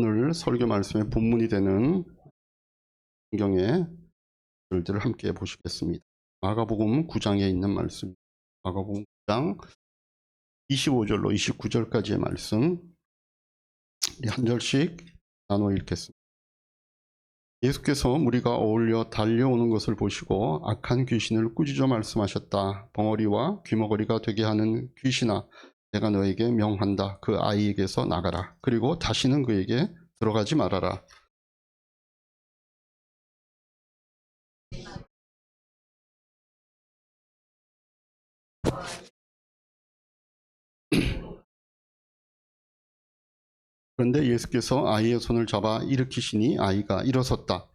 오늘 설교 말씀의 본문이 되는 성경의 글들을 함께 보시겠습니다. 마가복음 9장에 있는 말씀, 마가복음 9장 25절로 29절까지의 말씀, 한 절씩 나눠 읽겠습니다. 예수께서 무리가 어울려 달려오는 것을 보시고 악한 귀신을 꾸짖어 말씀하셨다. 벙어리와 귀머거리가 되게 하는 귀신아, 내가 너에게 명한다. 그 아이에게서 나가라. 그리고 다시는 그에게 들어가지 말아라. 그런데 예수께서 아이의 손을 잡아 일으키시니 아이가 일어섰다.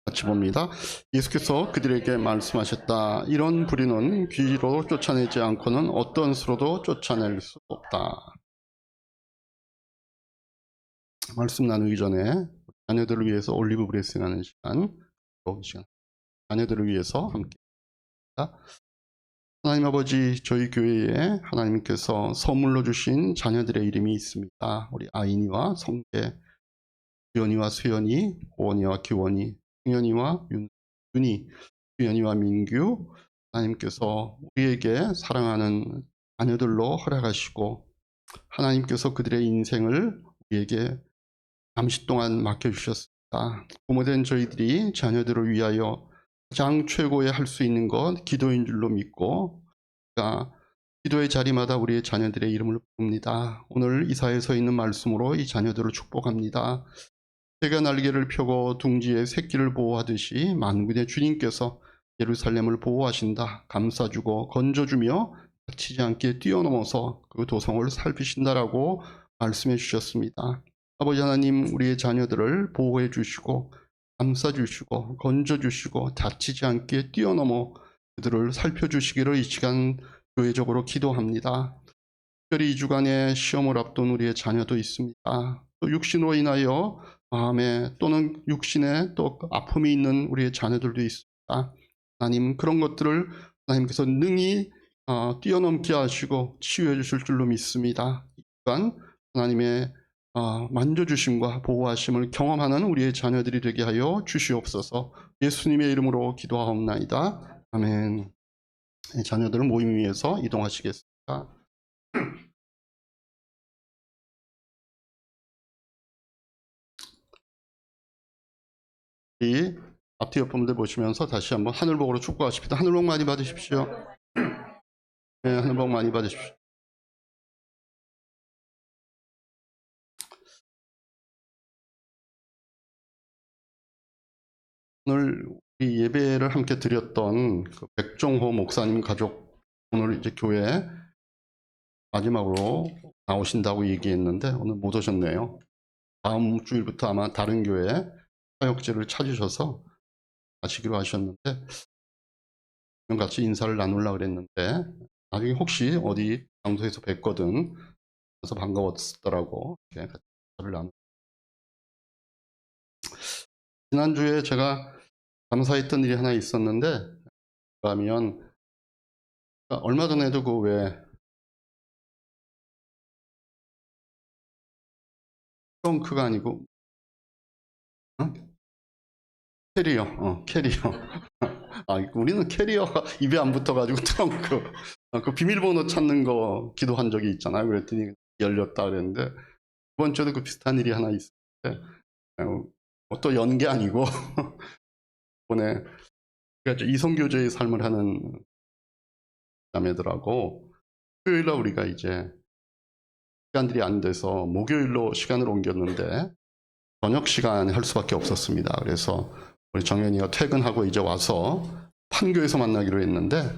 같이 봅니다. 예수께서 그들에게 말씀하셨다. 이런 부리는 귀로 쫓아내지 않고는 어떤 수로도 쫓아낼 수 없다. 말씀 나누기 전에 자녀들을 위해서 올리브 브레싱하는 시간, 자녀들을 위해서 함께 합니다. 하나님 아버지, 저희 교회에 하나님께서 선물로 주신 자녀들의 이름이 있습니다. 우리 아인이와 성재, 주연이와 수연이, 고원이와 기원이, 승연이와 윤이, 주연이와 민규, 하나님께서 우리에게 사랑하는 자녀들로 허락하시고 하나님께서 그들의 인생을 우리에게 잠시 동안 맡겨주셨습니다. 부모된 저희들이 자녀들을 위하여 가장 최고의 할 수 있는 것 기도인 줄로 믿고 기도의 자리마다 우리의 자녀들의 이름을 부릅니다. 오늘 이사에 서 있는 말씀으로 이 자녀들을 축복합니다. 새가 날개를 펴고 둥지의 새끼를 보호하듯이 만군의 주님께서 예루살렘을 보호하신다. 감싸주고 건져주며 다치지 않게 뛰어넘어서 그 도성을 살피신다라고 말씀해 주셨습니다. 아버지 하나님, 우리의 자녀들을 보호해 주시고 감싸주시고 건져주시고 다치지 않게 뛰어넘어 그들을 살펴주시기를 이 시간 교회적으로 기도합니다. 특별히 2주간의 시험을 앞둔 우리의 자녀도 있습니다. 또 육신으로 인하여 마음에 또는 육신에 또 아픔이 있는 우리의 자녀들도 있습니다. 하나님, 그런 것들을 하나님께서 능히 뛰어넘게 하시고 치유해 주실 줄로 믿습니다. 이 시간 하나님의 만져주심과 보호하심을 경험하는 우리의 자녀들이 되게 하여 주시옵소서. 예수님의 이름으로 기도하옵나이다. 아멘. 자녀들은 모임 위에서 이동하시겠습니다. 이 앞뒤 옆분들 보시면서 다시 한번 하늘복으로 축복하십시다. 하늘복 많이 받으십시오. 네, 하늘복 많이 받으십시오. 오늘 이 예배를 함께 드렸던 그 백종호 목사님 가족, 오늘 이제 교회 마지막으로 나오신다고 얘기했는데 오늘 못 오셨네요. 다음 주일부터 아마 다른 교회 사역지를 찾으셔서 가시기로 하셨는데 같이 인사를 나누려고 그랬는데 나중에 혹시 어디 장소에서 뵙거든 그래서 반가웠더라고. 이렇게 같이 인사를 나누. 지난주에 제가 감사했던 일이 하나 있었는데 그러면 얼마 전에도 그 왜 트렁크가 아니고 캐리어, 캐리어. 우리는 캐리어가 입에 안 붙어가지고 트렁크. 그 비밀번호 찾는 거 기도한 적이 있잖아요. 그랬더니 열렸다 그랬는데 이번 주에도 그 비슷한 일이 하나 있었는데 또 연 게 아니고 이번에 이성교제의 삶을 하는 자매들하고 토요일날 우리가 이제 시간들이 안 돼서 목요일로 시간을 옮겼는데 저녁 시간에 할 수밖에 없었습니다. 그래서 우리 정연이가 퇴근하고 이제 와서 판교에서 만나기로 했는데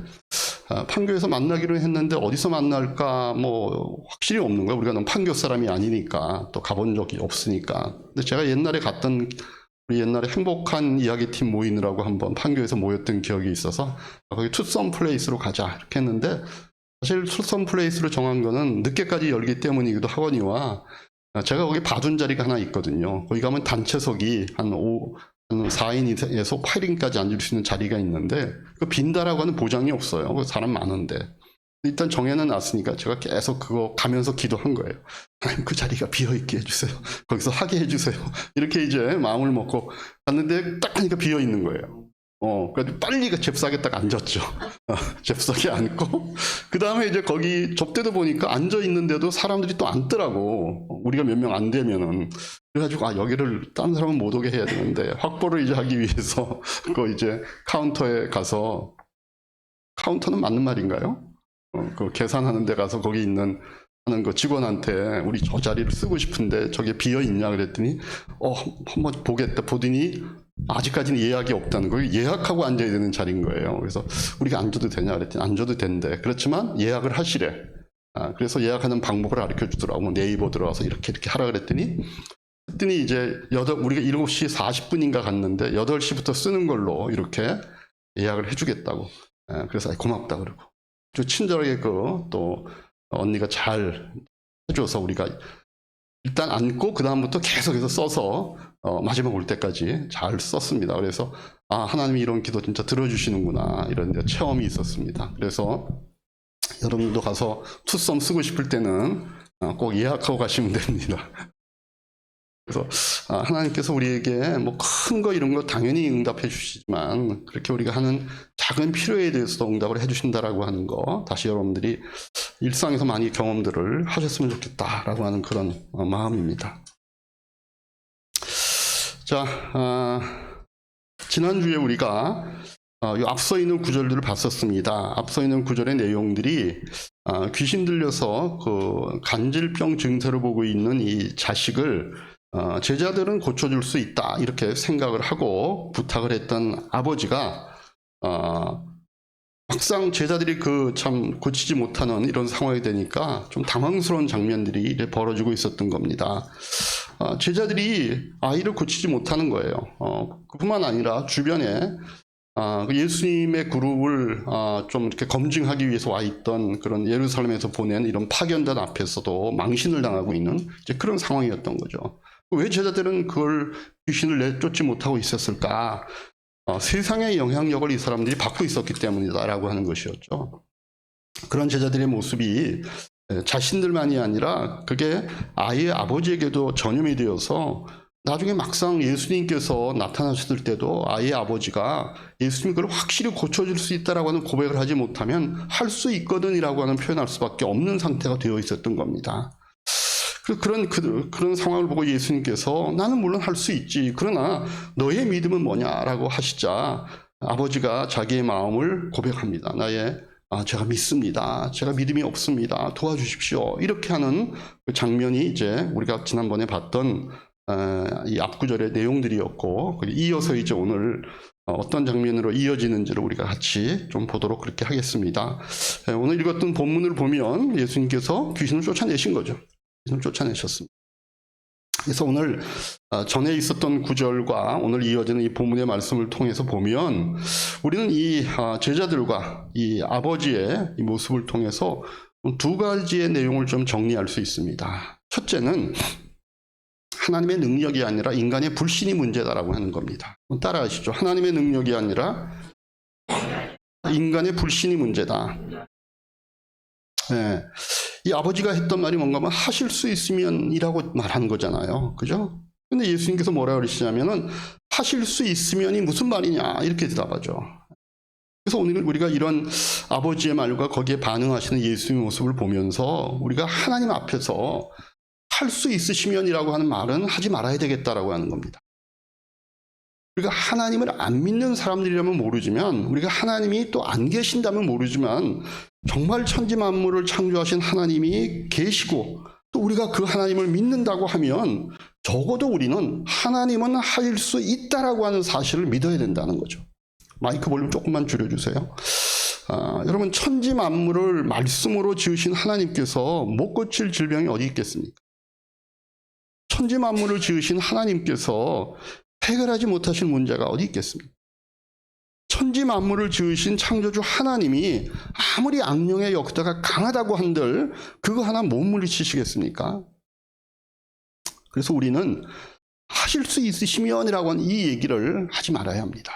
판교에서 만나기로 했는데 어디서 만날까 뭐 확실히 없는 거예요. 우리가 너무 판교 사람이 아니니까 또 가본 적이 없으니까. 근데 제가 옛날에 갔던 우리 옛날에 행복한 이야기팀 모이느라고 한번 판교에서 모였던 기억이 있어서 거기 투썸 플레이스로 가자 이렇게 했는데 사실 투썸 플레이스로 정한 거는 늦게까지 열기 때문이기도 하거니와 제가 거기 봐둔 자리가 하나 있거든요. 거기 가면 단체석이 한 한 4인에서 8인까지 앉을 수 있는 자리가 있는데 그 빈다라고 하는 보장이 없어요. 사람 많은데. 일단 정해는 놨으니까 제가 계속 그거 가면서 기도한 거예요. 하나님 그 자리가 비어있게 해주세요. 거기서 하게 해주세요. 이렇게 이제 마음을 먹고 갔는데 딱 하니까 비어있는 거예요. 그래도 빨리 그 잽싸게 딱 앉았죠. 잽싸게 앉고 그 다음에 이제 거기 접대도 보니까 앉아 있는데도 사람들이 또 앉더라고. 우리가 몇 명 안 되면은. 그래가지고 여기를 다른 사람은 못 오게 해야 되는데 확보를 이제 하기 위해서 그 이제 카운터에 가서, 카운터는 맞는 말인가요? 그 계산하는 데 가서 거기 하는 그 직원한테 우리 저 자리를 쓰고 싶은데 저게 비어 있냐 그랬더니 한번 보겠다 보더니 아직까지는 예약이 없다는 거예요. 예약하고 앉아야 되는 자리인 거예요. 그래서 우리가 앉아도 되냐 그랬더니 앉아도 된대. 그렇지만 예약을 하시래. 그래서 예약하는 방법을 가르쳐 주더라고. 네이버 들어와서 이렇게 하라 그랬더니 이제 우리가 7시 40분인가 갔는데 8시부터 쓰는 걸로 이렇게 예약을 해주겠다고. 그래서 고맙다 그러고. 좀 친절하게 또 언니가 잘 해줘서 우리가 일단 앉고 그 다음부터 계속해서 써서 마지막 올 때까지 잘 썼습니다. 그래서 하나님이 이런 기도 진짜 들어주시는구나 이런 데 체험이 있었습니다. 그래서 여러분도 가서 투썸 쓰고 싶을 때는 꼭 예약하고 가시면 됩니다. 그래서 하나님께서 우리에게 뭐 큰 거 이런 거 당연히 응답해 주시지만 그렇게 우리가 하는 작은 필요에 대해서도 응답을 해 주신다라고 하는 거 다시 여러분들이 일상에서 많이 경험들을 하셨으면 좋겠다라고 하는 그런 마음입니다. 자, 지난주에 우리가 이 앞서 있는 구절들을 봤었습니다. 앞서 있는 구절의 내용들이 귀신 들려서 그 간질병 증세를 보고 있는 이 자식을 제자들은 고쳐줄 수 있다 이렇게 생각을 하고 부탁을 했던 아버지가 막상 제자들이 참 고치지 못하는 이런 상황이 되니까 좀 당황스러운 장면들이 벌어지고 있었던 겁니다. 제자들이 아이를 고치지 못하는 거예요. 그뿐만 아니라 주변에 예수님의 그룹을 좀 이렇게 검증하기 위해서 와 있던 그런 예루살렘에서 보낸 이런 파견단 앞에서도 망신을 당하고 있는 이제 그런 상황이었던 거죠. 왜 제자들은 그걸 귀신을 내쫓지 못하고 있었을까? 세상의 영향력을 이 사람들이 받고 있었기 때문이다라고 하는 것이었죠. 그런 제자들의 모습이 자신들만이 아니라 그게 아이의 아버지에게도 전염이 되어서 나중에 막상 예수님께서 나타나셨을 때도 아이의 아버지가 예수님 그걸 확실히 고쳐줄 수 있다라고 하는 고백을 하지 못하면 할 수 있거든이라고 하는 표현할 수밖에 없는 상태가 되어 있었던 겁니다. 그런 상황을 보고 예수님께서 나는 물론 할 수 있지. 그러나 너의 믿음은 뭐냐라고 하시자 아버지가 자기의 마음을 고백합니다. 제가 믿습니다. 제가 믿음이 없습니다. 도와주십시오. 이렇게 하는 그 장면이 이제 우리가 지난번에 봤던 이 앞구절의 내용들이었고 이어서 이제 오늘 어떤 장면으로 이어지는지를 우리가 같이 좀 보도록 그렇게 하겠습니다. 오늘 읽었던 본문을 보면 예수님께서 귀신을 쫓아내신 거죠. 귀신을 쫓아내셨습니다. 그래서 오늘 전에 있었던 구절과 오늘 이어지는 이 본문의 말씀을 통해서 보면 우리는 이 제자들과 이 아버지의 이 모습을 통해서 두 가지의 내용을 좀 정리할 수 있습니다. 첫째는 하나님의 능력이 아니라 인간의 불신이 문제다라고 하는 겁니다. 따라하시죠. 하나님의 능력이 아니라 인간의 불신이 문제다. 네. 이 아버지가 했던 말이 뭔가 하면 하실 수 있으면이라고 말한 거잖아요. 그죠? 근데 예수님께서 뭐라 그러시냐면은 하실 수 있으면이 무슨 말이냐 이렇게 대답하죠. 그래서 오늘 우리가 이런 아버지의 말과 거기에 반응하시는 예수님의 모습을 보면서 우리가 하나님 앞에서 할 수 있으시면이라고 하는 말은 하지 말아야 되겠다라고 하는 겁니다. 우리가 하나님을 안 믿는 사람들이라면 모르지만 우리가 하나님이 또 안 계신다면 모르지만 정말 천지 만물을 창조하신 하나님이 계시고 또 우리가 그 하나님을 믿는다고 하면 적어도 우리는 하나님은 할 수 있다라고 하는 사실을 믿어야 된다는 거죠. 마이크 볼륨 조금만 줄여주세요. 여러분 천지 만물을 말씀으로 지으신 하나님께서 못 고칠 질병이 어디 있겠습니까? 천지 만물을 지으신 하나님께서 해결하지 못하신 문제가 어디 있겠습니까? 천지 만물을 지으신 창조주 하나님이 아무리 악령의 역사가 강하다고 한들 그거 하나 못 물리치시겠습니까? 그래서 우리는 하실 수 있으시면이라고 하는 이 얘기를 하지 말아야 합니다.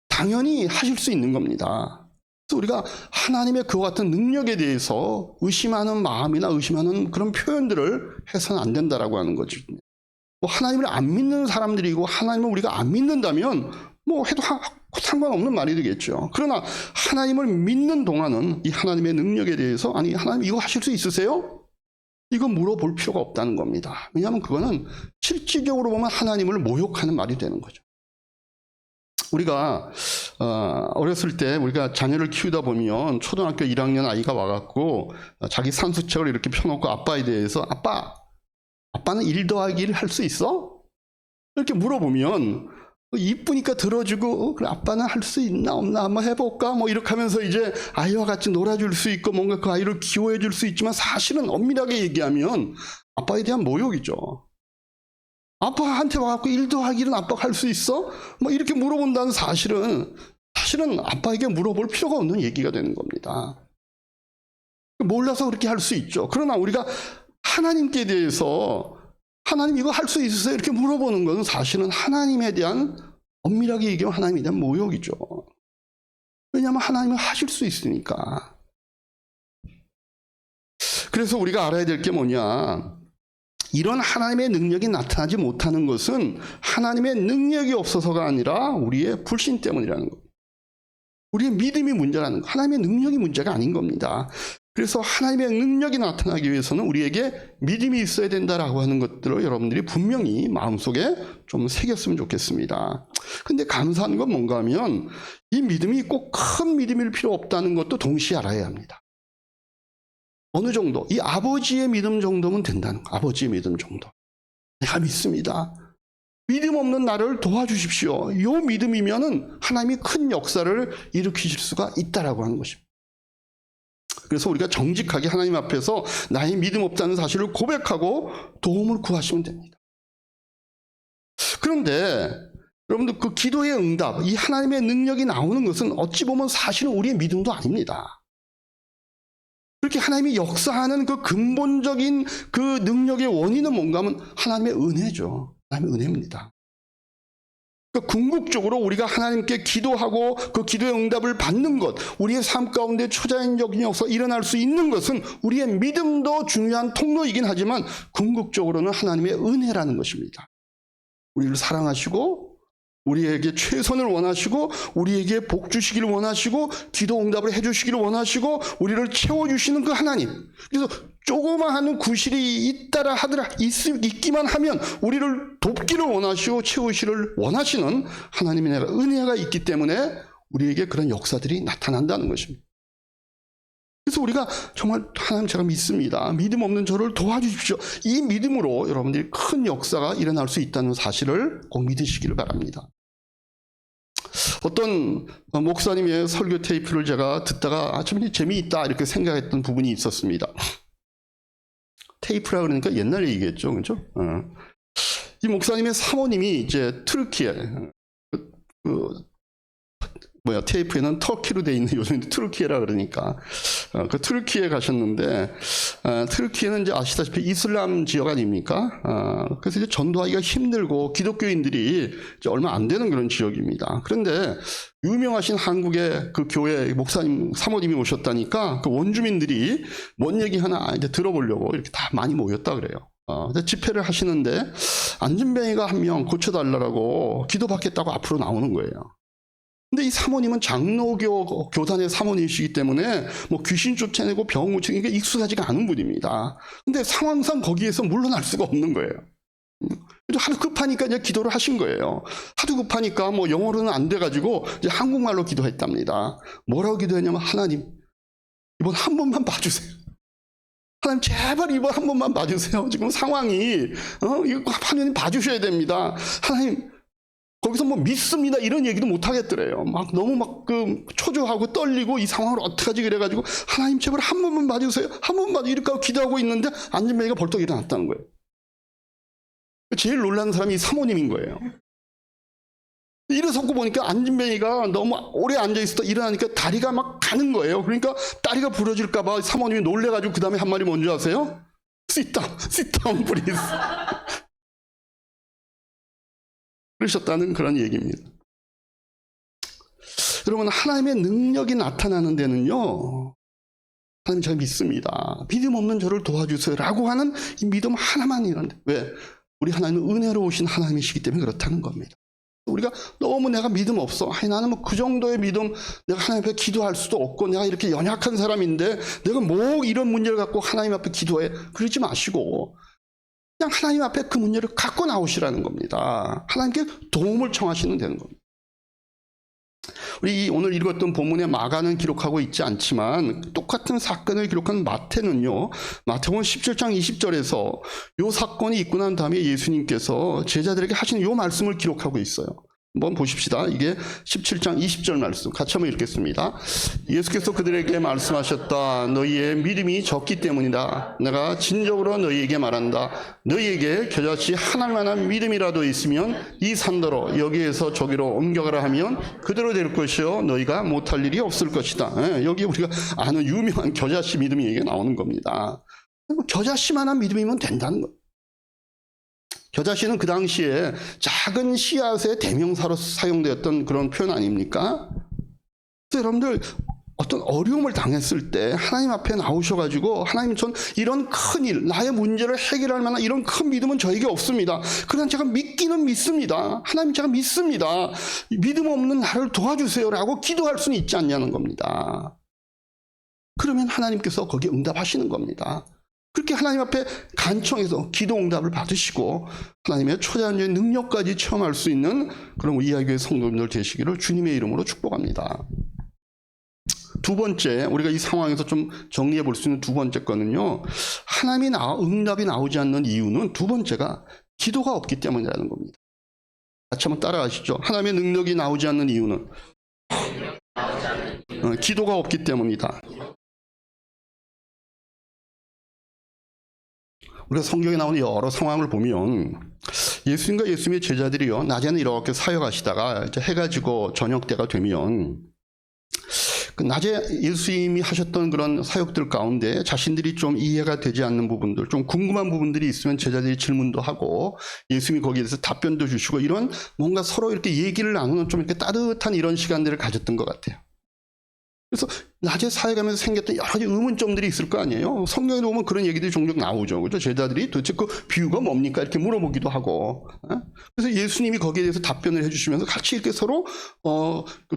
당연히 하실 수 있는 겁니다. 그래서 우리가 하나님의 그와 같은 능력에 대해서 의심하는 마음이나 의심하는 그런 표현들을 해서는 안 된다라고 하는 거죠. 뭐 하나님을 안 믿는 사람들이고 하나님을 우리가 안 믿는다면 뭐 해도 상관없는 말이 되겠죠. 그러나 하나님을 믿는 동안은 이 하나님의 능력에 대해서 아니 하나님 이거 하실 수 있으세요? 이거 물어볼 필요가 없다는 겁니다. 왜냐하면 그거는 실질적으로 보면 하나님을 모욕하는 말이 되는 거죠. 우리가 어렸을 때 우리가 자녀를 키우다 보면 초등학교 1학년 아이가 와갖고 자기 산수책을 이렇게 펴놓고 아빠에 대해서 아빠는 1 더하기 1 할 수 있어? 이렇게 물어보면 이쁘니까 들어주고 그래 아빠는 할 수 있나 없나 한번 해볼까 뭐 이렇게 하면서 이제 아이와 같이 놀아줄 수 있고 뭔가 그 아이를 기호해 줄 수 있지만 사실은 엄밀하게 얘기하면 아빠에 대한 모욕이죠. 아빠한테 와갖고 1 더하기 1은 아빠가 할 수 있어? 뭐 이렇게 물어본다는 사실은 아빠에게 물어볼 필요가 없는 얘기가 되는 겁니다. 몰라서 그렇게 할 수 있죠. 그러나 우리가 하나님께 대해서 하나님 이거 할 수 있으세요? 이렇게 물어보는 것은 사실은 하나님에 대한 엄밀하게 얘기하면 하나님에 대한 모욕이죠. 왜냐하면 하나님은 하실 수 있으니까. 그래서 우리가 알아야 될 게 뭐냐. 이런 하나님의 능력이 나타나지 못하는 것은 하나님의 능력이 없어서가 아니라 우리의 불신 때문이라는 겁니다. 우리의 믿음이 문제라는 거. 하나님의 능력이 문제가 아닌 겁니다. 그래서 하나님의 능력이 나타나기 위해서는 우리에게 믿음이 있어야 된다라고 하는 것들을 여러분들이 분명히 마음속에 좀 새겼으면 좋겠습니다. 근데 감사한 건 뭔가 하면 이 믿음이 꼭 큰 믿음일 필요 없다는 것도 동시에 알아야 합니다. 어느 정도, 이 아버지의 믿음 정도면 된다는 거. 아버지의 믿음 정도. 내가 믿습니다. 믿음 없는 나를 도와주십시오. 이 믿음이면은 하나님이 큰 역사를 일으키실 수가 있다라고 하는 것입니다. 그래서 우리가 정직하게 하나님 앞에서 나의 믿음 없다는 사실을 고백하고 도움을 구하시면 됩니다. 그런데 여러분들 그 기도의 응답, 이 하나님의 능력이 나오는 것은 어찌 보면 사실은 우리의 믿음도 아닙니다. 그렇게 하나님이 역사하는 그 근본적인 그 능력의 원인은 뭔가 하면 하나님의 은혜죠. 하나님의 은혜입니다. 그러니까 궁극적으로 우리가 하나님께 기도하고 그 기도의 응답을 받는 것, 우리의 삶 가운데 초자연적인 역사가 일어날 수 있는 것은 우리의 믿음도 중요한 통로이긴 하지만 궁극적으로는 하나님의 은혜라는 것입니다. 우리를 사랑하시고 우리에게 최선을 원하시고 우리에게 복 주시기를 원하시고 기도 응답을 해주시기를 원하시고 우리를 채워주시는 그 하나님. 그래서 조그마한 구실이 있기만 하면 우리를 돕기를 원하시고 채우시기를 원하시는 하나님의 은혜가 있기 때문에 우리에게 그런 역사들이 나타난다는 것입니다. 그래서 우리가 정말 하나님 제가 믿습니다. 믿음 없는 저를 도와주십시오. 이 믿음으로 여러분들이 큰 역사가 일어날 수 있다는 사실을 꼭 믿으시기를 바랍니다. 어떤 목사님의 설교 테이프를 제가 듣다가 참 재미있다 이렇게 생각했던 부분이 있었습니다. 테이프라 그러니까 옛날 얘기겠죠, 그렇죠? 이 목사님의 사모님이 이제 터키에 테이프에는 터키로 돼 있는 요즘 트루키에라 그러니까 그 트루키에 가셨는데 트루키에는 이제 아시다시피 이슬람 지역 아닙니까? 그래서 이제 전도하기가 힘들고 기독교인들이 이제 얼마 안 되는 그런 지역입니다. 그런데 유명하신 한국의 그 교회 목사님 사모님이 오셨다니까 그 원주민들이 뭔 얘기 하나 이제 들어보려고 이렇게 다 많이 모였다 그래요. 집회를 하시는데 안진뱅이가 한 명 고쳐달라고 기도받겠다고 앞으로 나오는 거예요. 근데 이 사모님은 장로교 교단의 사모님이시기 때문에 뭐 귀신 쫓아내고 병 고치는 게 익숙하지가 않은 분입니다. 근데 상황상 거기에서 물러날 수가 없는 거예요. 하도 급하니까 이제 기도를 하신 거예요. 하도 급하니까 뭐 영어로는 안 돼가지고 이제 한국말로 기도했답니다. 뭐라고 기도했냐면 하나님 이번 한 번만 봐주세요. 하나님 제발 이번 한 번만 봐주세요. 지금 상황이 이거 하나님 봐주셔야 됩니다. 하나님 거기서 뭐 믿습니다 이런 얘기도 못 하겠더래요. 막 너무 막 초조하고 떨리고 이 상황을 어떡하지 그래가지고 하나님 제발 한 번만 봐주세요. 한 번만 이렇게 하고 기도하고 있는데 안진뱅이가 벌떡 일어났다는 거예요. 제일 놀라는 사람이 이 사모님인 거예요. 일어서고 보니까 안진뱅이가 너무 오래 앉아있었다 일어나니까 다리가 막 가는 거예요. 그러니까 다리가 부러질까 봐 사모님이 놀래가지고 그 다음에 한 말이 뭔지 아세요? Sit down, please. 그러셨다는 그런 얘기입니다. 여러분, 하나님의 능력이 나타나는 데는요, 하나님 제가 믿습니다. 믿음 없는 저를 도와주세요 라고 하는 이 믿음 하나만 있는데, 왜? 우리 하나님은 은혜로우신 하나님이시기 때문에 그렇다는 겁니다. 우리가 너무 내가 믿음 없어. 아니, 나는 뭐 그 정도의 믿음, 내가 하나님 앞에 기도할 수도 없고, 내가 이렇게 연약한 사람인데, 내가 뭐 이런 문제를 갖고 하나님 앞에 기도해. 그러지 마시고, 그냥 하나님 앞에 그 문제를 갖고 나오시라는 겁니다. 하나님께 도움을 청하시면 되는 겁니다. 우리 오늘 읽었던 본문에 마가는 기록하고 있지 않지만 똑같은 사건을 기록한 마태는요, 마태복음 17장 20절에서 이 사건이 있고 난 다음에 예수님께서 제자들에게 하신 이 말씀을 기록하고 있어요. 한번 보십시다. 이게 17장 20절 말씀 같이 한번 읽겠습니다. 예수께서 그들에게 말씀하셨다. 너희의 믿음이 적기 때문이다. 내가 진정으로 너희에게 말한다. 너희에게 겨자씨 하나만한 믿음이라도 있으면 이 산더러 여기에서 저기로 옮겨가라 하면 그대로 될 것이요 너희가 못할 일이 없을 것이다. 여기 우리가 아는 유명한 겨자씨 믿음이 얘기가 나오는 겁니다. 겨자씨만한 믿음이면 된다는 거예요. 겨자씨는 그 당시에 작은 씨앗의 대명사로 사용되었던 그런 표현 아닙니까? 그래서 여러분들 어떤 어려움을 당했을 때 하나님 앞에 나오셔가지고 하나님 전 이런 큰 일, 나의 문제를 해결할 만한 이런 큰 믿음은 저에게 없습니다. 그러나 제가 믿기는 믿습니다. 하나님 제가 믿습니다. 믿음 없는 나를 도와주세요라고 기도할 수는 있지 않냐는 겁니다. 그러면 하나님께서 거기에 응답하시는 겁니다. 그렇게 하나님 앞에 간청해서 기도 응답을 받으시고 하나님의 초자연적인 능력까지 체험할 수 있는 그런 이야기의 성도님들 되시기를 주님의 이름으로 축복합니다. 두 번째, 우리가 이 상황에서 좀 정리해 볼 수 있는 두 번째 거는요, 하나님이 응답이 나오지 않는 이유는 두 번째가 기도가 없기 때문이라는 겁니다. 같이 한번 따라하시죠. 하나님의 능력이 나오지 않는 이유는 기도가 없기 때문이다. 우리가 성경에 나오는 여러 상황을 보면 예수님과 예수님의 제자들이요, 낮에는 이렇게 사역하시다가 이제 해가 지고 저녁 때가 되면 그 낮에 예수님이 하셨던 그런 사역들 가운데 자신들이 좀 이해가 되지 않는 부분들, 좀 궁금한 부분들이 있으면 제자들이 질문도 하고 예수님이 거기에 대해서 답변도 주시고 이런 뭔가 서로 이렇게 얘기를 나누는 좀 이렇게 따뜻한 이런 시간들을 가졌던 것 같아요. 그래서 낮에 사역하면서 생겼던 여러 가지 의문점들이 있을 거 아니에요. 성경에 보면 그런 얘기들이 종종 나오죠. 그죠? 제자들이 도대체 그 비유가 뭡니까? 이렇게 물어보기도 하고. 그래서 예수님이 거기에 대해서 답변을 해주시면서 같이 이렇게 서로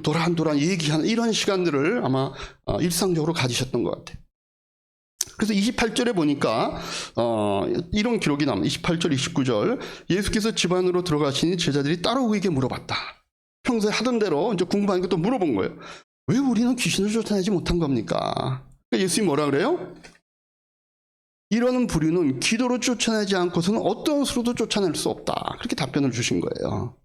도란도란 얘기하는 이런 시간들을 아마 일상적으로 가지셨던 것 같아요. 그래서 28절에 보니까 이런 기록이 나옵니다. 28절, 29절. 예수께서 집 안으로 들어가시니 제자들이 따로 그에게 물어봤다. 평소에 하던 대로 이제 궁금한 것도 물어본 거예요. 왜 우리는 귀신을 쫓아내지 못한 겁니까? 예수님이 뭐라 그래요? 이러는 부류는 기도로 쫓아내지 않고서는 어떤 수로도 쫓아낼 수 없다. 그렇게 답변을 주신 거예요.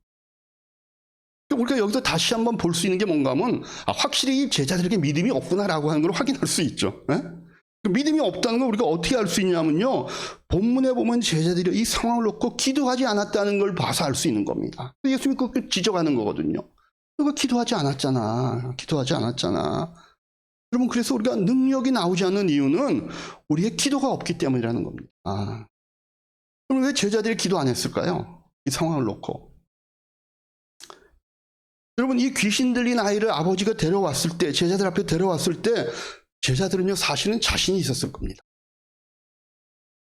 우리가 여기서 다시 한번 볼 수 있는 게 뭔가 하면 확실히 이 제자들에게 믿음이 없구나라고 하는 걸 확인할 수 있죠. 그 믿음이 없다는 걸 우리가 어떻게 알 수 있냐면요, 본문에 보면 제자들이 이 상황을 놓고 기도하지 않았다는 걸 봐서 알 수 있는 겁니다. 예수님이 그렇게 지적하는 거거든요. 너가 기도하지 않았잖아. 기도하지 않았잖아. 여러분, 그래서 우리가 능력이 나오지 않는 이유는 우리의 기도가 없기 때문이라는 겁니다. 그럼 왜 제자들이 기도 안 했을까요? 이 상황을 놓고. 여러분, 이 귀신 들린 아이를 아버지가 데려왔을 때, 제자들 앞에 데려왔을 때 제자들은요, 사실은 자신이 있었을 겁니다.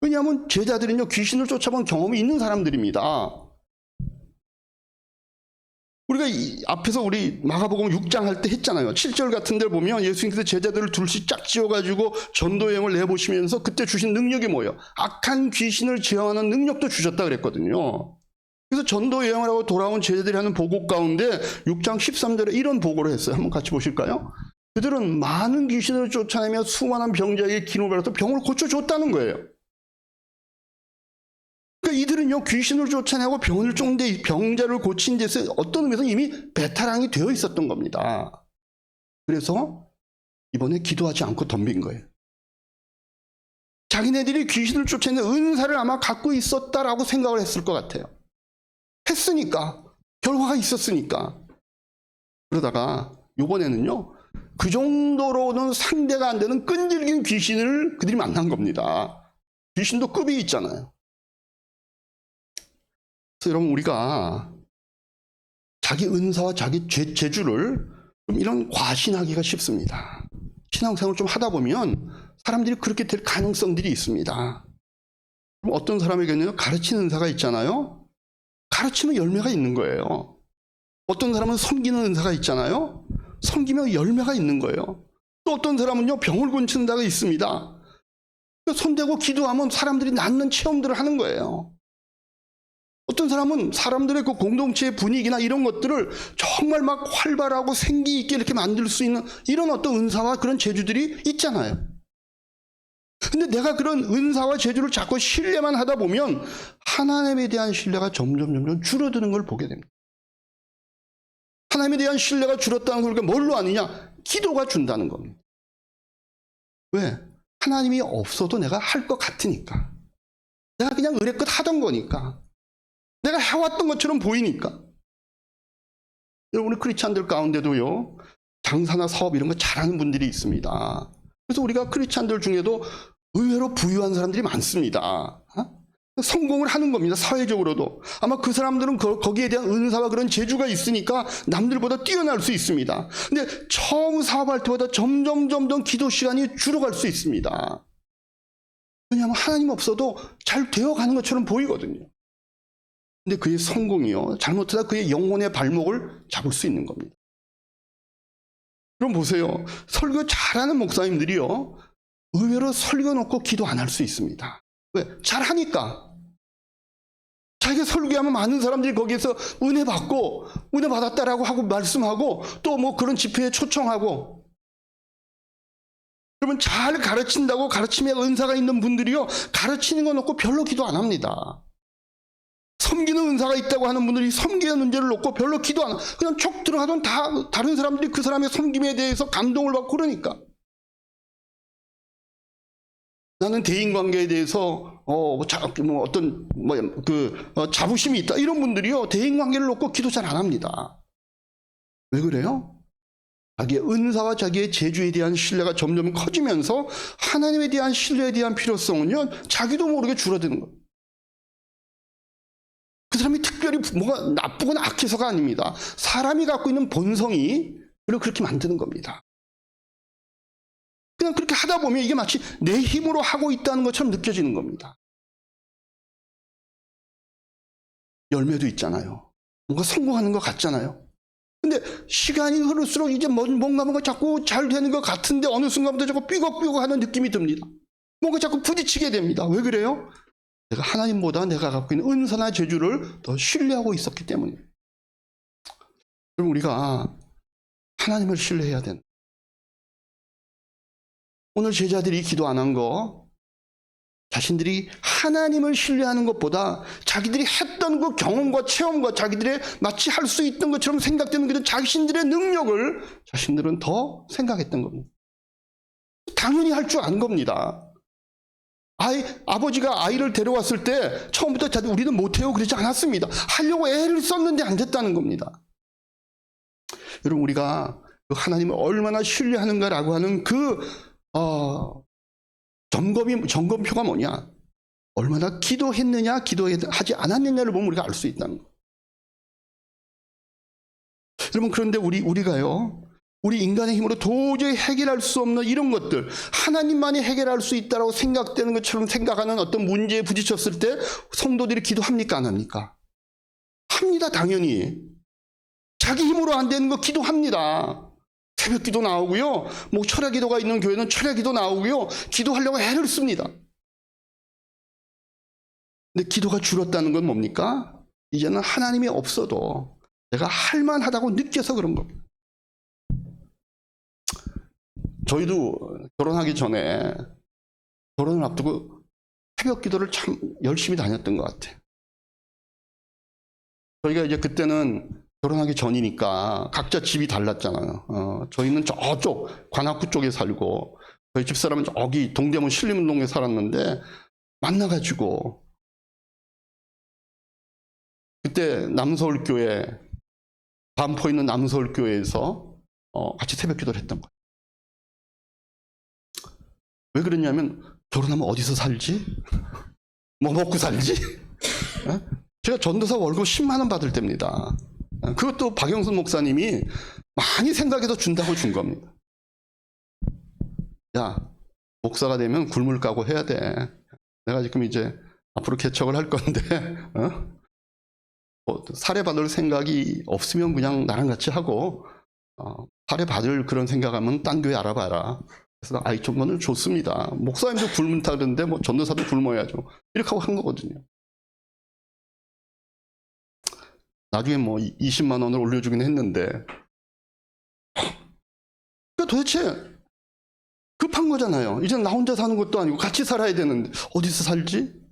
왜냐하면 제자들은요, 귀신을 쫓아본 경험이 있는 사람들입니다. 우리가 앞에서 우리 마가복음 6장 할 때 했잖아요. 7절 같은 데 보면 예수님께서 제자들을 둘씩 짝 지어가지고 전도 여행을 내보시면서 그때 주신 능력이 뭐예요? 악한 귀신을 제어하는 능력도 주셨다 그랬거든요. 그래서 전도 여행을 하고 돌아온 제자들이 하는 보고 가운데 6장 13절에 이런 보고를 했어요. 한번 같이 보실까요? 그들은 많은 귀신을 쫓아내며 수많은 병자에게 기름을 발라서 병을 고쳐줬다는 거예요. 그러니까 이들은요, 귀신을 쫓아내고 병을 쫓는데 병자를 고친 데서 어떤 의미에서 이미 베테랑이 되어 있었던 겁니다. 그래서 이번에 기도하지 않고 덤빈 거예요. 자기네들이 귀신을 쫓아내는 은사를 아마 갖고 있었다라고 생각을 했을 것 같아요. 했으니까, 결과가 있었으니까. 그러다가 이번에는요, 그 정도로는 상대가 안 되는 끈질긴 귀신을 그들이 만난 겁니다. 귀신도 급이 있잖아요. 그래서 여러분, 우리가 자기 은사와 자기 재주를 좀 이런 과신하기가 쉽습니다. 신앙생활을 좀 하다 보면 사람들이 그렇게 될 가능성들이 있습니다. 그럼 어떤 사람에게는 가르치는 은사가 있잖아요. 가르치면 열매가 있는 거예요. 어떤 사람은 섬기는 은사가 있잖아요. 섬기면 열매가 있는 거예요. 또 어떤 사람은요, 병을 고치는 자가 있습니다. 손대고 기도하면 사람들이 낫는 체험들을 하는 거예요. 어떤 사람은 사람들의 그 공동체의 분위기나 이런 것들을 정말 막 활발하고 생기 있게 이렇게 만들 수 있는 이런 어떤 은사와 그런 재주들이 있잖아요. 근데 내가 그런 은사와 재주를 자꾸 신뢰만 하다 보면 하나님에 대한 신뢰가 점점 줄어드는 걸 보게 됩니다. 하나님에 대한 신뢰가 줄었다는 걸 뭘로 아느냐? 기도가 준다는 겁니다. 왜? 하나님이 없어도 내가 할 것 같으니까. 내가 그냥 의뢰껏 하던 거니까. 내가 해왔던 것처럼 보이니까. 여러분, 우리 크리스찬들 가운데도요, 장사나 사업 이런 거 잘하는 분들이 있습니다. 그래서 우리가 크리스찬들 중에도 의외로 부유한 사람들이 많습니다. 성공을 하는 겁니다. 사회적으로도. 아마 그 사람들은 거기에 대한 은사와 그런 재주가 있으니까 남들보다 뛰어날 수 있습니다. 근데 처음 사업할 때보다 점점 기도 시간이 줄어갈 수 있습니다. 왜냐하면 하나님 없어도 잘 되어가는 것처럼 보이거든요. 근데 그의 성공이요, 잘못하다 그의 영혼의 발목을 잡을 수 있는 겁니다. 그럼 보세요. 설교 잘하는 목사님들이요, 의외로 설교 놓고 기도 안 할 수 있습니다. 왜? 잘하니까. 자기가 설교하면 많은 사람들이 거기에서 은혜 받고 은혜 받았다라고 하고 말씀하고 또 뭐 그런 집회에 초청하고. 그러면 잘 가르친다고 가르침에 은사가 있는 분들이요, 가르치는 거 놓고 별로 기도 안 합니다. 섬기는 은사가 있다고 하는 분들이 섬기는 문제를 놓고 별로 기도 안 하고 그냥 촉 들어가던 다른 사람들이 그 사람의 섬김에 대해서 감동을 받고 그러니까. 나는 대인관계에 대해서 자부심이 있다 이런 분들이요, 대인관계를 놓고 기도 잘 안 합니다. 왜 그래요? 자기의 은사와 자기의 재주에 대한 신뢰가 점점 커지면서 하나님에 대한 신뢰에 대한 필요성은요, 자기도 모르게 줄어드는 거예요. 그 사람이 특별히 뭐가 나쁘거나 악해서가 아닙니다. 사람이 갖고 있는 본성이 그렇게 만드는 겁니다. 그냥 그렇게 하다 보면 이게 마치 내 힘으로 하고 있다는 것처럼 느껴지는 겁니다. 열매도 있잖아요. 뭔가 성공하는 것 같잖아요. 근데 시간이 흐를수록 이제 뭔가 자꾸 잘 되는 것 같은데 어느 순간부터 자꾸 삐걱삐걱 하는 느낌이 듭니다. 뭔가 자꾸 부딪히게 됩니다. 왜 그래요? 내가 하나님보다 내가 갖고 있는 은사나 재주를 더 신뢰하고 있었기 때문이에요. 그럼 우리가 하나님을 신뢰해야 된다. 오늘 제자들이 기도 안 한 거, 자신들이 하나님을 신뢰하는 것보다 자기들이 했던 그 경험과 체험과 자기들의 마치 할 수 있던 것처럼 생각되는 그 자신들의 능력을 자신들은 더 생각했던 겁니다. 당연히 할 줄 안 겁니다. 아버지가 아이를 데려왔을 때 처음부터 우리는 못해요 그러지 않았습니다. 하려고 애를 썼는데 안 됐다는 겁니다. 여러분, 우리가 하나님을 얼마나 신뢰하는가라고 하는 점검표가 뭐냐? 얼마나 기도했느냐, 기도하지 않았느냐를 보면 우리가 알 수 있다는 거. 여러분, 그런데 우리가요, 우리 인간의 힘으로 도저히 해결할 수 없는 이런 것들, 하나님만이 해결할 수 있다고 생각되는 것처럼 생각하는 어떤 문제에 부딪혔을 때 성도들이 기도합니까, 안 합니까? 합니다, 당연히. 자기 힘으로 안 되는 거 기도합니다. 새벽 기도 나오고요, 뭐 철야 기도가 있는 교회는 철야 기도 나오고요, 기도하려고 애를 씁니다. 근데 기도가 줄었다는 건 뭡니까? 이제는 하나님이 없어도 내가 할만하다고 느껴서 그런 겁니다. 저희도 결혼하기 전에 결혼을 앞두고 새벽 기도를 참 열심히 다녔던 것 같아요. 저희가 이제 그때는 결혼하기 전이니까 각자 집이 달랐잖아요. 저희는 저쪽 관악구 쪽에 살고 저희 집사람은 저기 동대문 신림동에 살았는데 만나가지고 그때 남서울교회, 반포 있는 남서울교회에서 같이 새벽 기도를 했던 거예요. 왜 그랬냐면, 결혼하면 어디서 살지? 뭐 먹고 살지? 제가 전도사 월급 10만 원 받을 때입니다. 그것도 박영순 목사님이 많이 생각해서 준다고 준 겁니다. 야, 목사가 되면 굴물 까고 해야 돼. 내가 지금 이제 앞으로 개척을 할 건데 사례받을 생각이 없으면 그냥 나랑 같이 하고 사례받을 그런 생각하면 딴 교회 알아봐라. 그래서 아이 정도는 좋습니다. 목사님도 굶는다 그러는데 뭐 전도사도 굶어야죠. 이렇게 하고 한 거거든요. 나중에 뭐 20만 원을 올려주긴 했는데 그러니까 도대체 급한 거잖아요. 이제 나 혼자 사는 것도 아니고 같이 살아야 되는데 어디서 살지?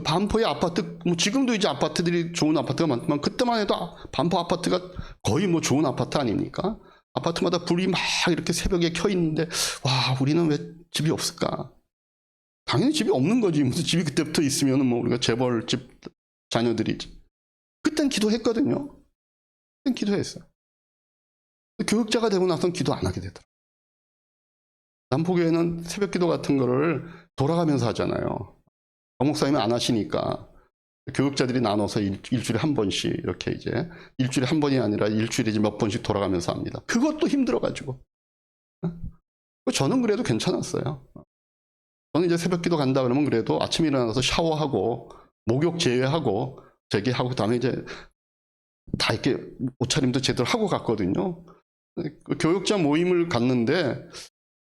반포의 아파트, 뭐 지금도 이제 아파트들이 좋은 아파트가 많지만 그때만 해도 반포 아파트가 거의 뭐 좋은 아파트 아닙니까? 아파트마다 불이 막 이렇게 새벽에 켜 있는데 와, 우리는 왜 집이 없을까? 당연히 집이 없는 거지. 무슨 집이 그때부터 있으면 뭐 우리가 재벌집 자녀들이지. 그땐 기도했거든요. 그땐 기도했어요. 교육자가 되고 나서는 기도 안 하게 되더라고요. 남포교회는 새벽 기도 같은 거를 돌아가면서 하잖아요. 목사님은 안 하시니까 교육자들이 나눠서 일주일에 한 번씩 이렇게 이제 일주일에 한 번이 아니라 일주일에 이제 몇 번씩 돌아가면서 합니다. 그것도 힘들어가지고. 저는 그래도 괜찮았어요. 저는 이제 새벽 기도 간다 그러면 그래도 아침에 일어나서 샤워하고 목욕 제외하고 재개하고 그다음에 이제 다 이렇게 옷차림도 제대로 하고 갔거든요. 교육자 모임을 갔는데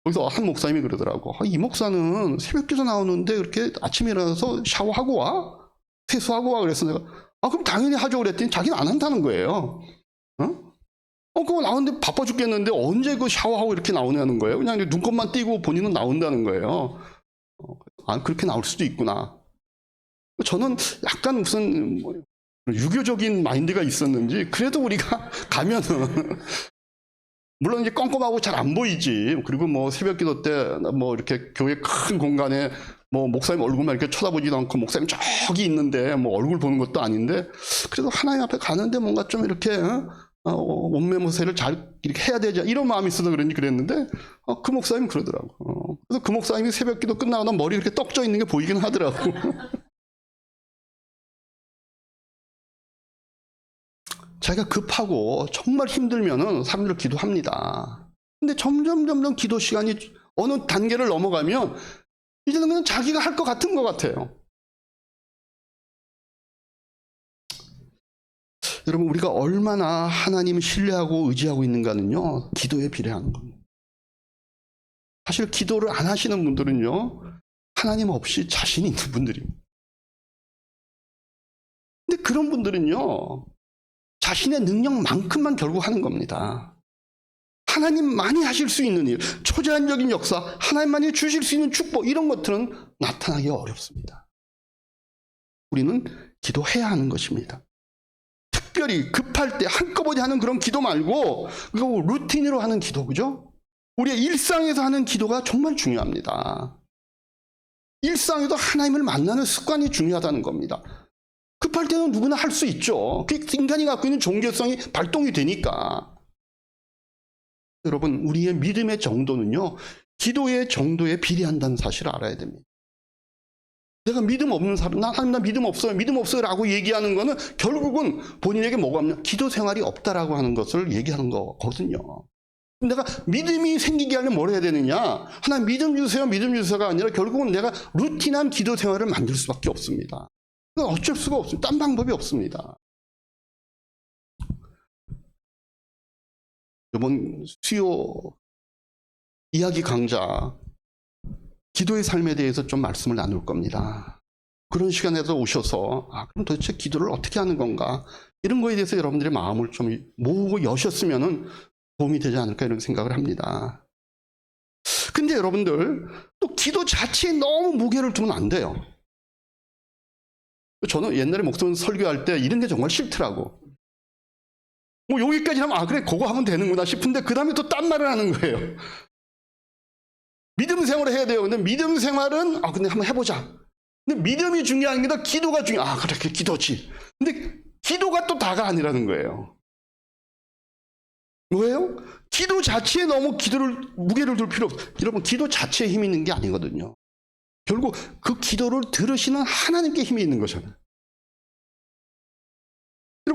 거기서 한 목사님이 그러더라고. 이 목사는 새벽 기도 나오는데 그렇게 아침에 일어나서 샤워하고 와? 세수하고 와? 그래서 내가 그럼 당연히 하죠 그랬더니 자기는 안 한다는 거예요. 그거 나오는데 바빠 죽겠는데 언제 그 샤워하고 이렇게 나오냐는 거예요. 그냥 눈곱만 띄고 본인은 나온다는 거예요. 그렇게 나올 수도 있구나. 저는 약간 무슨 유교적인 마인드가 있었는지 그래도 우리가 가면은 물론 이제 껌껌하고 잘 안 보이지. 그리고 뭐 새벽 기도 때 뭐 이렇게 교회 큰 공간에 뭐 목사님 얼굴만 이렇게 쳐다보지도 않고 목사님 저기 있는데 뭐 얼굴 보는 것도 아닌데 그래도 하나님 앞에 가는데 뭔가 좀 이렇게 옷매무새를 잘 이렇게 해야 되지 이런 마음이 있어서 그런지 그랬는데 그 목사님이 그러더라고. 그래서 그 목사님이 새벽 기도 끝나고 나면 머리 이렇게 떡져 있는 게 보이긴 하더라고. 자기가 급하고 정말 힘들면은 사람들 기도합니다. 근데 점점 기도 시간이 어느 단계를 넘어가면 이제는 그냥 자기가 할 것 같은 것 같아요. 여러분, 우리가 얼마나 하나님을 신뢰하고 의지하고 있는가는요, 기도에 비례하는 겁니다. 사실 기도를 안 하시는 분들은요, 하나님 없이 자신 있는 분들입니다. 근데 그런 분들은요, 자신의 능력만큼만 결국 하는 겁니다. 하나님만이 하실 수 있는 일, 초제한적인 역사, 하나님만이 주실 수 있는 축복, 이런 것들은 나타나기 어렵습니다. 우리는 기도해야 하는 것입니다. 특별히 급할 때 한꺼번에 하는 그런 기도 말고 그거 루틴으로 하는 기도, 그죠? 우리의 일상에서 하는 기도가 정말 중요합니다. 일상에도 하나님을 만나는 습관이 중요하다는 겁니다. 급할 때는 누구나 할 수 있죠. 인간이 갖고 있는 종교성이 발동이 되니까. 여러분, 우리의 믿음의 정도는요, 기도의 정도에 비례한다는 사실을 알아야 됩니다. 내가 믿음 없는 사람, 나 믿음 없어요 라고 얘기하는 거는 결국은 본인에게 뭐가 없냐? 기도 생활이 없다라고 하는 것을 얘기하는 거거든요. 내가 믿음이 생기게 하려면 뭘 해야 되느냐? 하나님 믿음 주세요가 아니라 결국은 내가 루틴한 기도 생활을 만들 수밖에 없습니다. 그건 어쩔 수가 없습니다. 딴 방법이 없습니다. 이번 수요 이야기 강좌 기도의 삶에 대해서 좀 말씀을 나눌 겁니다. 그런 시간에도 오셔서 그럼 도대체 기도를 어떻게 하는 건가? 이런 거에 대해서 여러분들의 마음을 좀 모으고 여셨으면 도움이 되지 않을까 이런 생각을 합니다. 근데 여러분들 또 기도 자체에 너무 무게를 두면 안 돼요. 저는 옛날에 목사님 설교할 때 이런 게 정말 싫더라고. 뭐 여기까지 하면 그래 그거 하면 되는구나 싶은데 그 다음에 또 딴 말을 하는 거예요. 믿음 생활을 해야 돼요. 근데 믿음 생활은 근데 한번 해보자. 근데 믿음이 중요한 게 아니라 기도가 중요해. 그래 기도지. 근데 기도가 또 다가 아니라는 거예요. 왜요? 기도 자체에 너무 무게를 둘 필요 없어요. 여러분, 기도 자체에 힘이 있는 게 아니거든요. 결국 그 기도를 들으시는 하나님께 힘이 있는 거잖아요.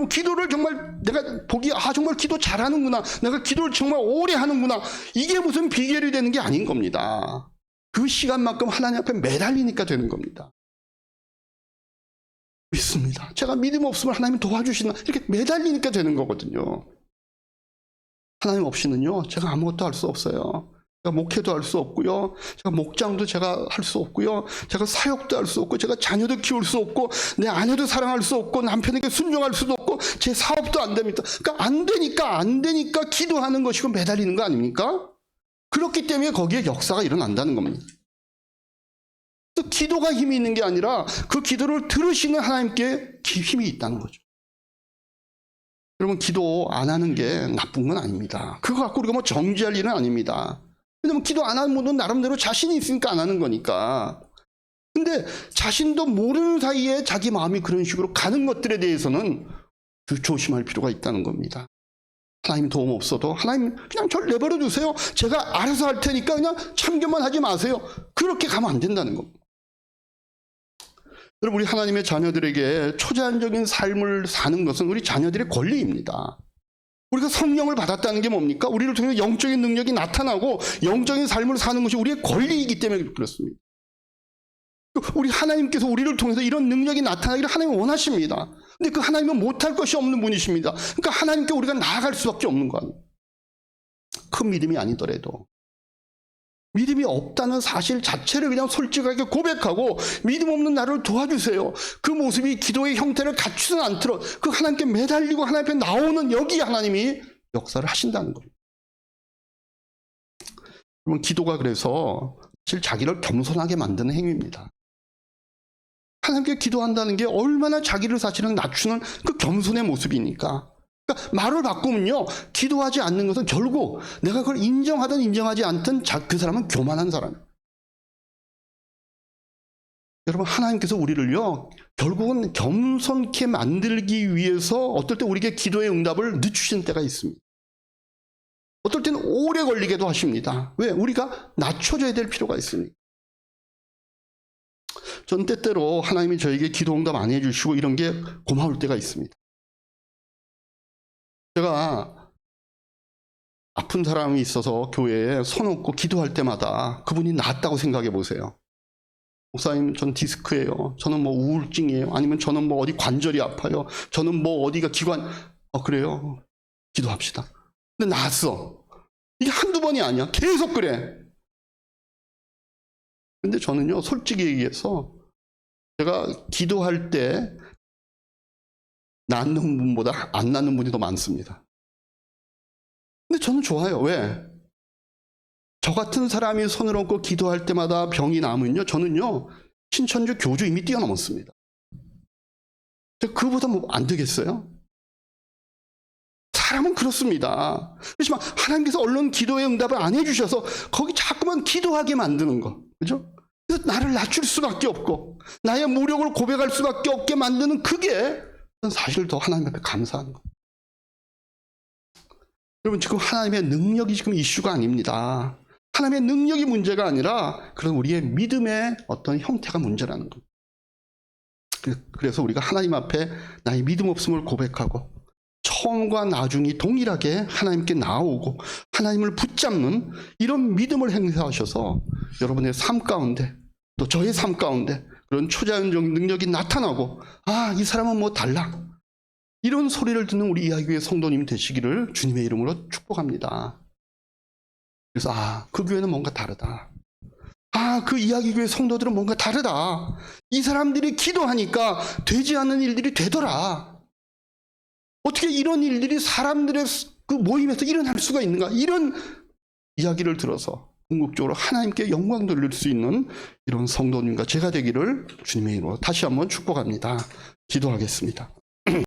여러분, 기도를 정말 내가 보기에 정말 기도 잘하는구나, 내가 기도를 정말 오래 하는구나, 이게 무슨 비결이 되는 게 아닌 겁니다. 그 시간만큼 하나님 앞에 매달리니까 되는 겁니다. 믿습니다. 제가 믿음 없으면 하나님 도와주시나, 이렇게 매달리니까 되는 거거든요. 하나님 없이는요, 제가 아무것도 할 수 없어요. 제가 목회도 할 수 없고요, 제가 목장도 제가 할 수 없고요, 제가 사역도 할 수 없고, 제가 자녀도 키울 수 없고, 내 아내도 사랑할 수 없고, 남편에게 순종할 수도 없고, 제 사업도 안 됩니다. 그러니까 안 되니까 기도하는 것이고 매달리는 거 아닙니까? 그렇기 때문에 거기에 역사가 일어난다는 겁니다. 기도가 힘이 있는 게 아니라 그 기도를 들으시는 하나님께 힘이 있다는 거죠. 여러분, 기도 안 하는 게 나쁜 건 아닙니다. 그거 갖고 우리가 뭐 정죄할 일은 아닙니다. 왜냐면 기도 안 하는 분은 나름대로 자신이 있으니까 안 하는 거니까. 근데 자신도 모르는 사이에 자기 마음이 그런 식으로 가는 것들에 대해서는 조심할 필요가 있다는 겁니다. 하나님 도움 없어도 하나님 그냥 저를 내버려 두세요. 제가 알아서 할 테니까 그냥 참견만 하지 마세요. 그렇게 가면 안 된다는 겁니다. 여러분, 우리 하나님의 자녀들에게 초자연적인 삶을 사는 것은 우리 자녀들의 권리입니다. 우리가 성령을 받았다는 게 뭡니까? 우리를 통해 영적인 능력이 나타나고 영적인 삶을 사는 것이 우리의 권리이기 때문에 그렇습니다. 우리 하나님께서 우리를 통해서 이런 능력이 나타나기를 하나님은 원하십니다. 근데 그 하나님은 못할 것이 없는 분이십니다. 그러니까 하나님께 우리가 나아갈 수밖에 없는 거 아니에요. 큰 믿음이 아니더라도 믿음이 없다는 사실 자체를 그냥 솔직하게 고백하고 믿음 없는 나를 도와주세요. 그 모습이 기도의 형태를 갖추진 않도록 그 하나님께 매달리고 하나님 앞에 나오는 여기 하나님이 역사를 하신다는 겁니다. 그러면 기도가 그래서 사실 자기를 겸손하게 만드는 행위입니다. 하나님께 기도한다는 게 얼마나 자기를 사실은 낮추는 그 겸손의 모습이니까. 그러니까 말을 바꾸면요, 기도하지 않는 것은 결국 내가 그걸 인정하든 인정하지 않든 그 사람은 교만한 사람이에요. 여러분, 하나님께서 우리를요 결국은 겸손케 만들기 위해서 어떨 때 우리에게 기도의 응답을 늦추시는 때가 있습니다. 어떨 때는 오래 걸리게도 하십니다. 왜? 우리가 낮춰줘야 될 필요가 있습니다. 전 때때로 하나님이 저에게 기도 응답 안 해주시고 이런 게 고마울 때가 있습니다. 제가 아픈 사람이 있어서 교회에 손 얹고 기도할 때마다 그분이 낫다고 생각해 보세요. 목사님, 전 디스크예요. 저는 뭐 우울증이에요. 아니면 저는 뭐 어디 관절이 아파요. 저는 뭐 어디가 기관. 그래요. 기도합시다. 근데 나았어. 이게 한두 번이 아니야. 계속 그래. 근데 저는요, 솔직히 얘기해서 제가 기도할 때 낫는 분보다 안 낫는 분이 더 많습니다. 근데 저는 좋아요. 왜? 저 같은 사람이 손을 얹고 기도할 때마다 병이 나으면요, 저는요 신천주 교주 이미 뛰어넘었습니다. 그보다 뭐 안 되겠어요? 사람은 그렇습니다. 그렇지만 하나님께서 얼른 기도의 응답을 안 해주셔서 거기 자꾸만 기도하게 만드는 거, 그죠? 그래서 나를 낮출 수밖에 없고 나의 무력을 고백할 수밖에 없게 만드는 그게 사실 더 하나님 앞에 감사한 거. 여러분, 지금 하나님의 능력이 지금 이슈가 아닙니다. 하나님의 능력이 문제가 아니라 그런 우리의 믿음의 어떤 형태가 문제라는 겁니다. 그래서 우리가 하나님 앞에 나의 믿음 없음을 고백하고 처음과 나중이 동일하게 하나님께 나오고 하나님을 붙잡는 이런 믿음을 행사하셔서 여러분의 삶 가운데 또 저의 삶 가운데 그런 초자연적 능력이 나타나고 이 사람은 뭐 달라, 이런 소리를 듣는 우리 이야기교회 성도님 되시기를 주님의 이름으로 축복합니다. 그래서 그 교회는 뭔가 다르다. 그 이야기교회 성도들은 뭔가 다르다. 이 사람들이 기도하니까 되지 않는 일들이 되더라. 어떻게 이런 일들이 사람들의 그 모임에서 일어날 수가 있는가? 이런 이야기를 들어서 궁극적으로 하나님께 영광 돌릴 수 있는 이런 성도님과 제가 되기를 주님의 이름으로 다시 한번 축복합니다. 기도하겠습니다.